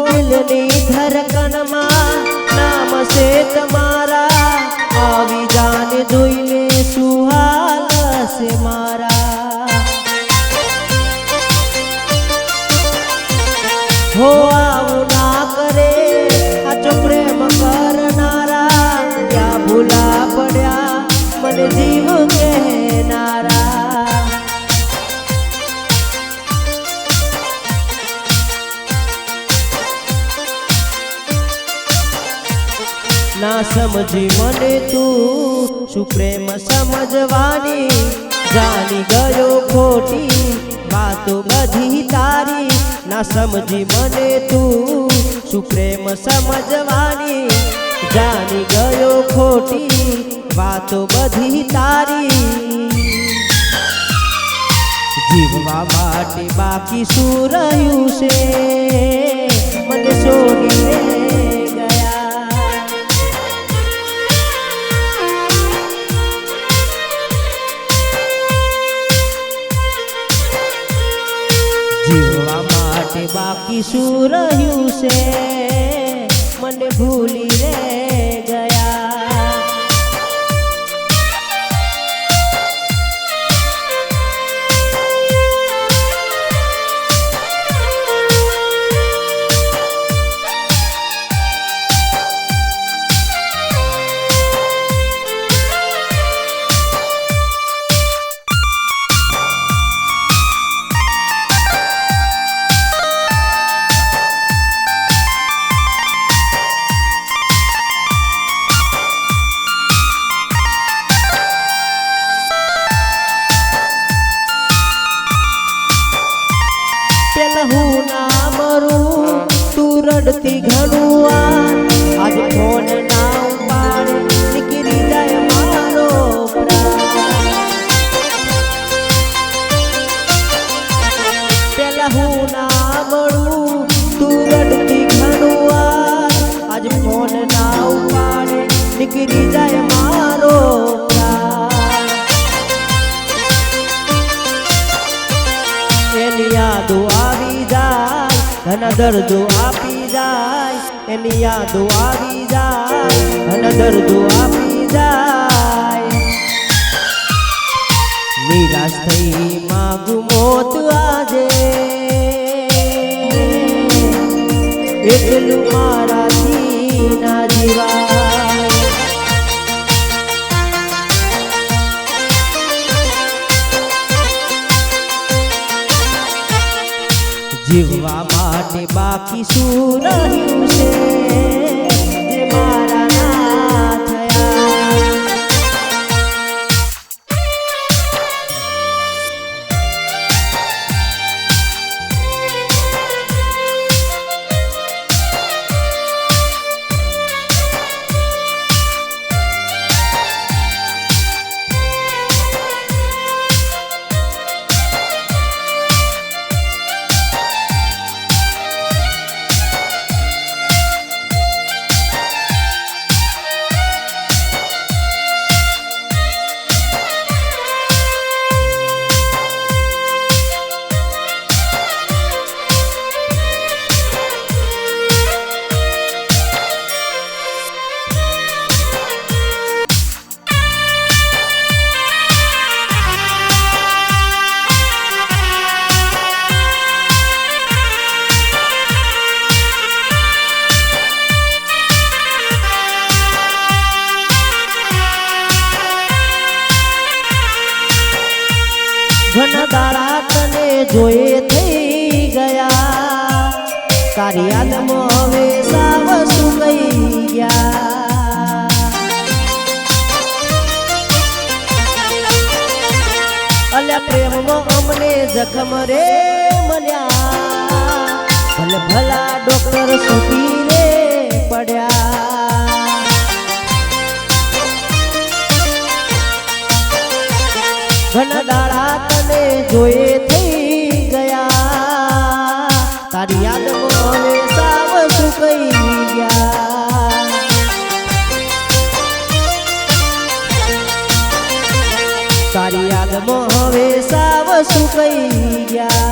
દિલની ધડકનમાં નામ છે તમારા, આવી જાને જોઈ લે સુહાલ છે મારા। હો આવું ના કરે આચો પ્રેમ કરનારા, ક્યાં ભૂલા પડ્યા મને જીવ કહેનારા। ના સમજી મને તું શું પ્રેમ સમજવાની, જાણી ગયો ખોટી વાતો બધી તારી। ના સમજી મને તું શું પ્રેમ સમજવાની, જાણી ગયો ખોટી વાતો બધી તારી। જીવવા માટે બાકી શું રહ્યું છે મને છોડીને જીવવા માટે બાકી શું રહ્યું છે મને ભૂલી રે ગયા। હું ના મરું તું રડતી ઘણું વાર, આજ ફોન ના ઉપાડે નીકળી જાય મારો પ્રાણ। પેલા હું ના મળું તું રડતી ઘણું વાર, આજ ફોન ના ઉપાડે નીકળી જાય મારો પ્રાણ। એની યાદો આવી જાય ઘણા દર્દો આપી જાય, એની યાદો આવી જાય ઘણા દર્દો આપી જાય। નિરાશ થઈ માગું મોત આજે, એટલું મારાથી ના જીવાય। જીવવા માટે બાકી શું રહ્યું છે જે મારા ના થયા। ઘણા દાડા તને જોયે થઈ ગયા, તારી યાદમાં હવે સાવ સુકાઈ ગયા। અલ્યા પ્રેમમાં અમને જખમ રે મળ્યા, ભલે ભલા ડોક્ટર સુતી રે પડ્યા। ઘણા દાડા તને જોયે થઈ ગયા, તારી યાદમાં હવે સાવ સુકાઈ ગયા। તારી યાદમાં હવે સાવ સુકાઈ ગયા।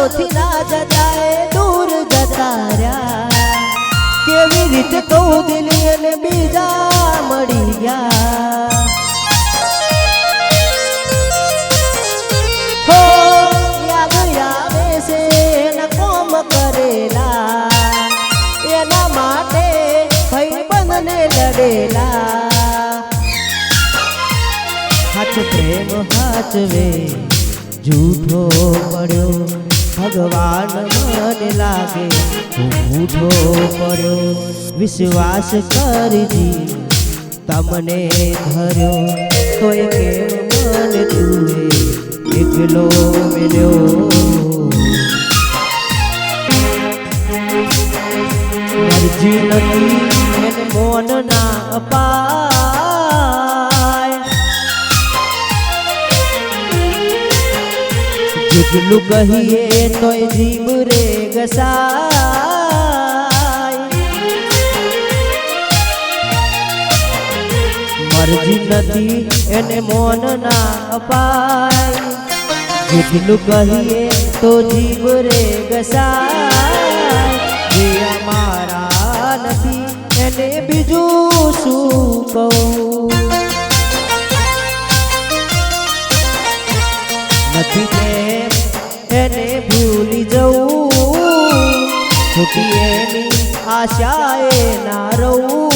નજરોથી ના જતાએ દૂર જતા રહ્યા કેવી રીતે કહું દિલ એને બીજા મળી ગયા હો યાદ આવે છે એના કોમ કરેલા એના માટે ભાઈબંધને લડેલા હાચ પ્રેમ હાચવે જૂઠો પડ્યો ભગવાન મને લાગે હું ઉઠો પડ્યો વિશ્વાસ કરજી તમને ધર્યો તોય કેમ મને તુએ એકલો મળ્યો મરજી નથી એને મોન ના અપાય જેટલું કહીએ તોય જીવ રે ગસાય મરજી નથી એને મોન ના અપાય જેટલું કહીએ તો જીવ રે ગસાય જે અમારા નથી એને બીજું શું કહું નથી પ્રેમ એને ભૂલી જવું છૂટી એની આશાએ ના રહું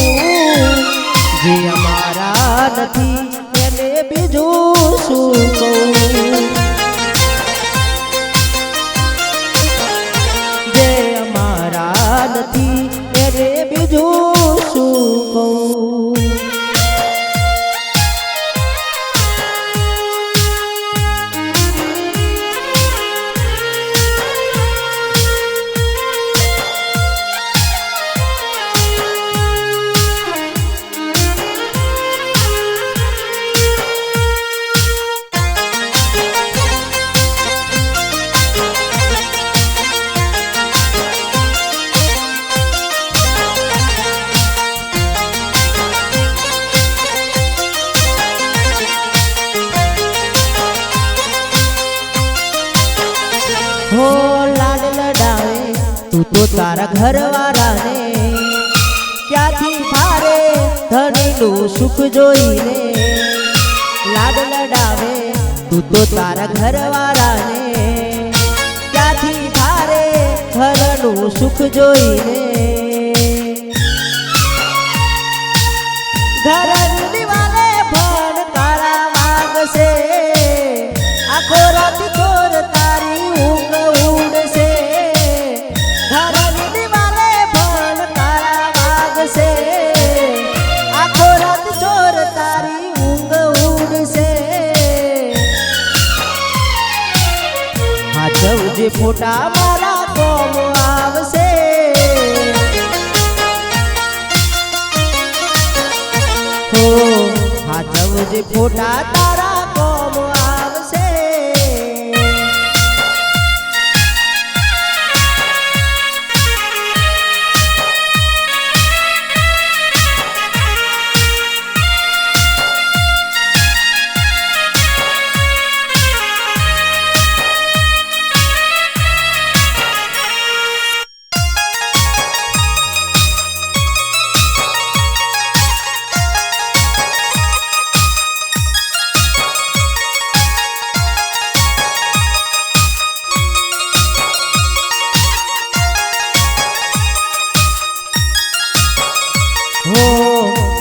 જે અમારા નથી એને બીજું શું કહું જે અમારા નથી એને બીજું શું કહું हो लाड लडावे तू तो तारा घरवाळाने क्याथी फारे धनीનું સુખ જોઈને લાડ લડાવે તું તો તારા ઘરવાળાને ક્યાંથી ફારે ઘરનું સુખ જોઈને ઘરની દિવાલે પણ તારા વાગશે આખો રાત ચોર તારી ઊંઘ ઉડશે ઘરની દિવાલે પણ તારા વાગશે આખો રાત ચોર તારી ઊંઘ ઉડશે હાચવજે ફોટા મારા કોમ આવશે હો હાચવજે ફોટા તારા કોમ આવશે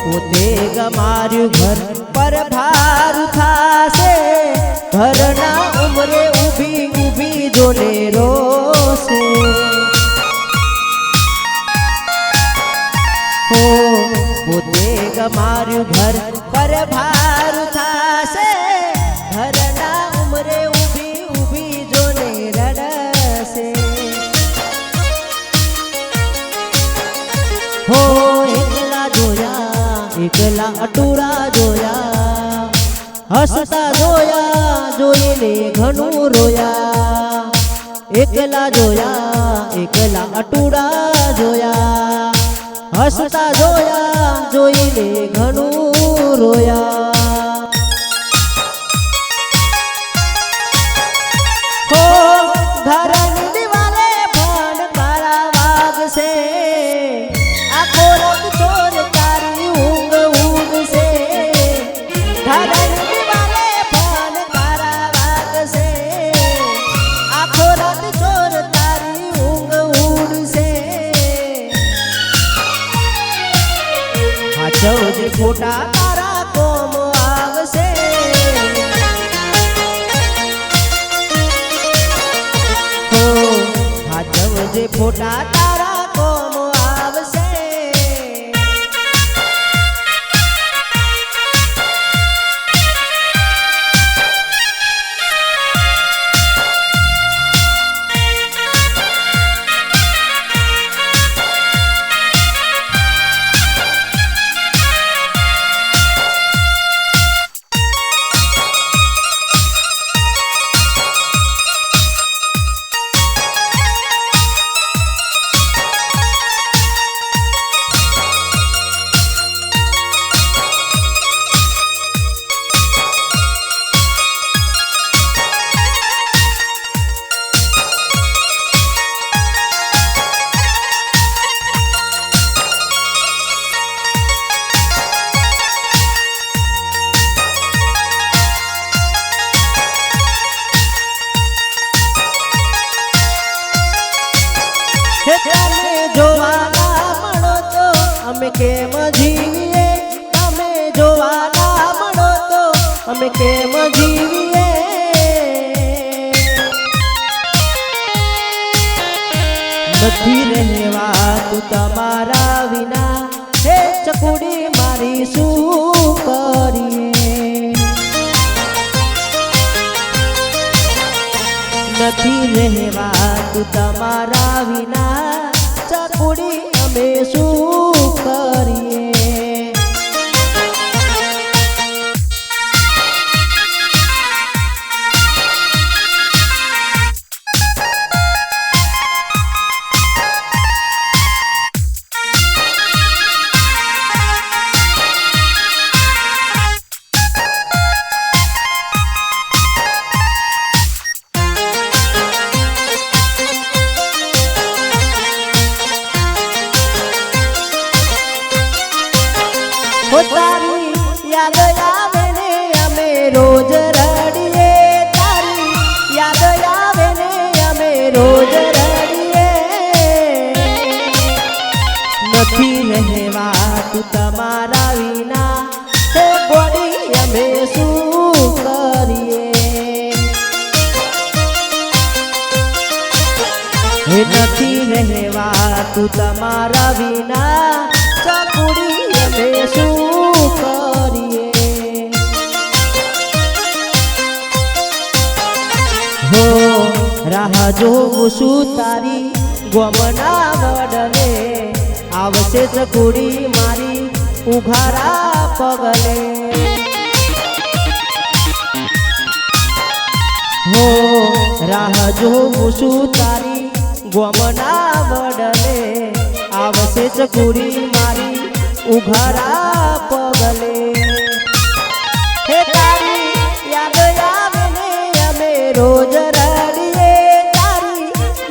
પોતે ગમાર્યું ઘર પર ભાર થાશે ઘરના ઉમરે ઊભી ઊભી જોને રોશે હો પોતે ગમાર્યું ઘર પર ભાર થાશે ઘરના ઉમરે ઊભી ઊભી જોને રડશે હો એકલા અટુરા જોયા હસતા જોયા જોઈને ઘણું રોયા એકલા જોયા એકલા અટુરા જોયા હસતા જોયા જોઈને ઘણું રોયા હો ઘરની ફોટા તારા કોમ આવશે હો હાચવજે ફોટા તારા કોમ આવશે તમે જોવાના મળો તો અમે કેમ જીવીએ તમે જોવાના મળો તો અમે કેમ જીવીએ નથી રહેવાતું તમારા વિના હે ચકુડી મારી શું કરીએ નથી રહેવાતું તમારા વિના ચકુડી અમે શું કરીએ તારી યાદ આવે ને અમે રોજ રડીએ તારી યાદ આવે ને અમે રોજ રડીએ નથી રહેવાતું તમારા વિના હે ગોડી અમે શું કરીએ હે નથી રહેવાતું તમારા વિના ચકુડી અમે શું કરીએ હો રાહ જોઉં છું તારી ગમના વડલે આવશે ચકુડી મારી ઉઘારા પગલે હો રાહ જોઉં છું તારી ગમના વડલે આવશે ચકુડી મારી ઉઘારા પગલે હે તારી યાદ આવે ને અમે રોજ રડીએ તારી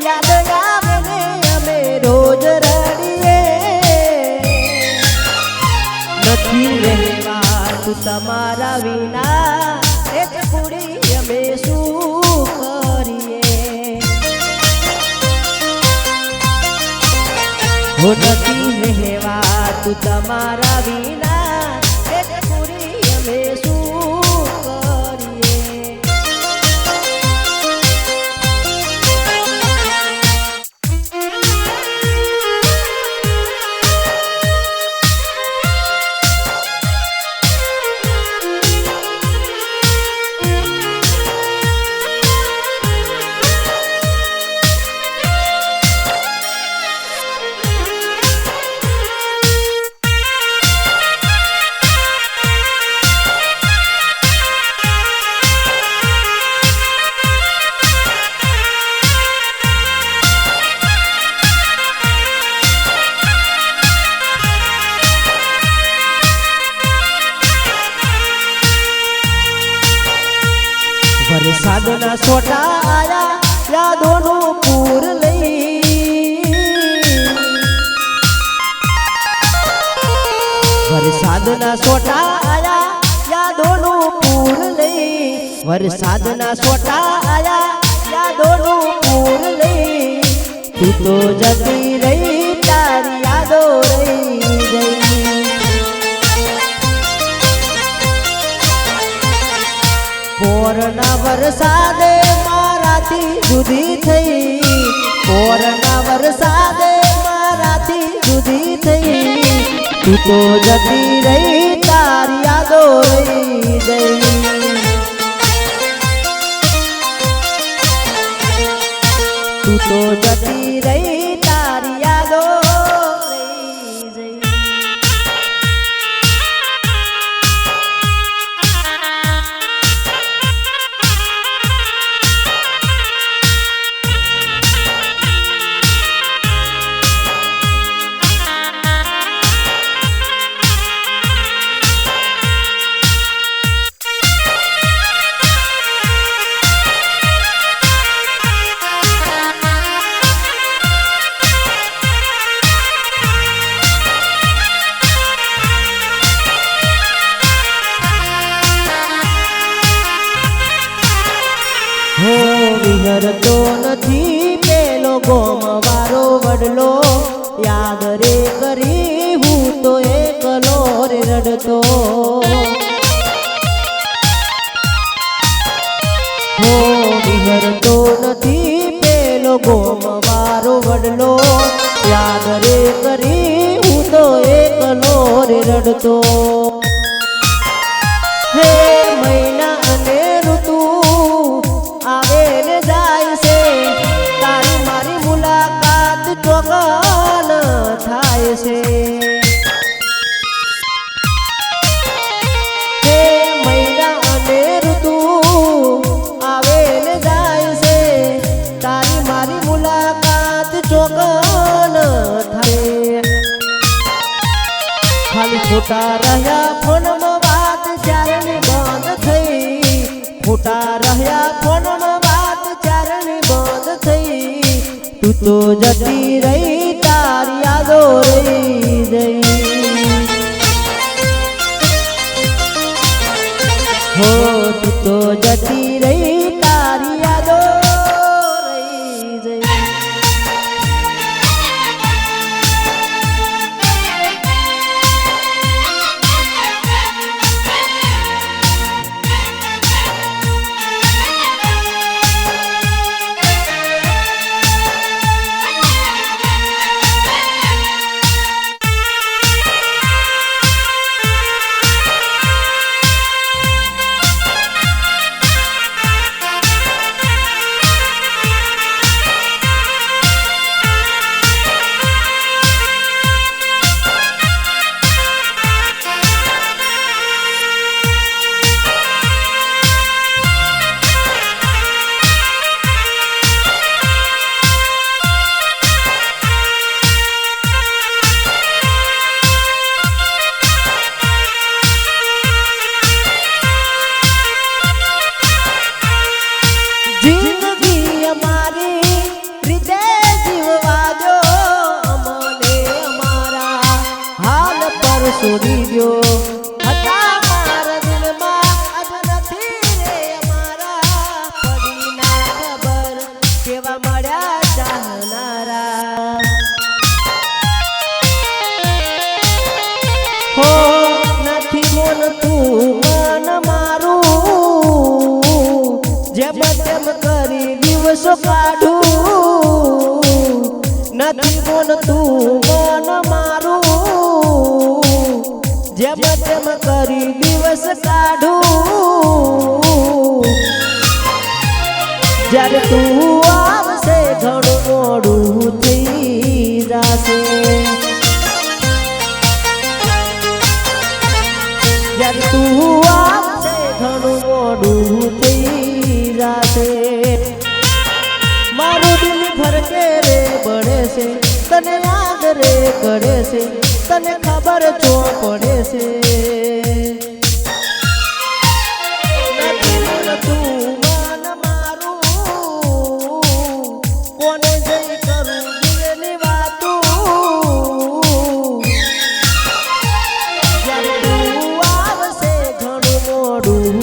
યાદ આવે ને અમે રોજ રડીએ નથી રહેવાતું તમારા વિના એ ચકુડી અમે શું કરીએ હો નથી રહેવાતું તમારા વિના એ ચકુડી અમે શું કરીએ વરસાદના છોટા આયા યાદોનું પૂર લઈ વરસાદના છોટા આયા યાદોનું પૂર લઈ વરસાદના છોટા આયા યાદોનું પૂર લઈ તું તો જતી રહી તારી યાદો રહી ગઈ પોરના વરસાદે મારાથી જુદી થઈ, પોરના વરસાદે મારાથી જુદી થઈ, તું તો જતી રહી તારી યાદો રહી ગઈ, તું તો જતી રહી તારી યાદો રહી ગઈ. હો વિહરતો નથી પેલો ગોમવારો વડલો, યાદ રે કરી હું તો એકલો રે રડતો. હો વિહરતો નથી પેલો ગોમવારો વડલો, યાદ રે કરી હું તો એકલો રે રડતો. હે મહિના અને ઋતુ આવે ને જાય છે, તારી મારી મુલાકાત ચોગન થાય છે. હે મહિના અને ઋતુ આવે ને જાય છે, તારી મારી મુલાકાત ચોગન થાય. ખાલી ખોટા રહ્યા ફોનમાં વાત ચારણી બંધ થઈ, ખોટા રહ્યા ફોનમાં વાત ચારણી બંધ થઈ, તું તો જતી રહી તારી યાદો રહી ગઈ. હો તું તો જતી રહી તારી યાદો રહી ગઈ. જિંદગી અમારી રીતે જીવવા દો, અમને અમારા હાલ પર છોડી દો. હતા મારા દિલમાં આજ નથી રે અમારા, પડી ના ખબર કેવા મળ્યા ચાહનારા. હો નથી બોલતું મન મારું, જેમ તેમ કરી દિવસો કાઢું, નથી બોલતું મન મારું, જેમ તેમ કરી દિવસ કાઢું. જ્યારે તું આવશે ઘણું મોડું થઈ જશે, જ્યારે તું આવશે ઘણું મોડું થઈ જશે. મારું દિલ ફરકે રે બળે છે, તને યાદ રે કરે છે, તને ખબર છો પડે છે. નથી બોલતું મન મારું, કોને જઈ કરું દિલની વાતું. જ્યારે તું આવશે ઘણું મોડું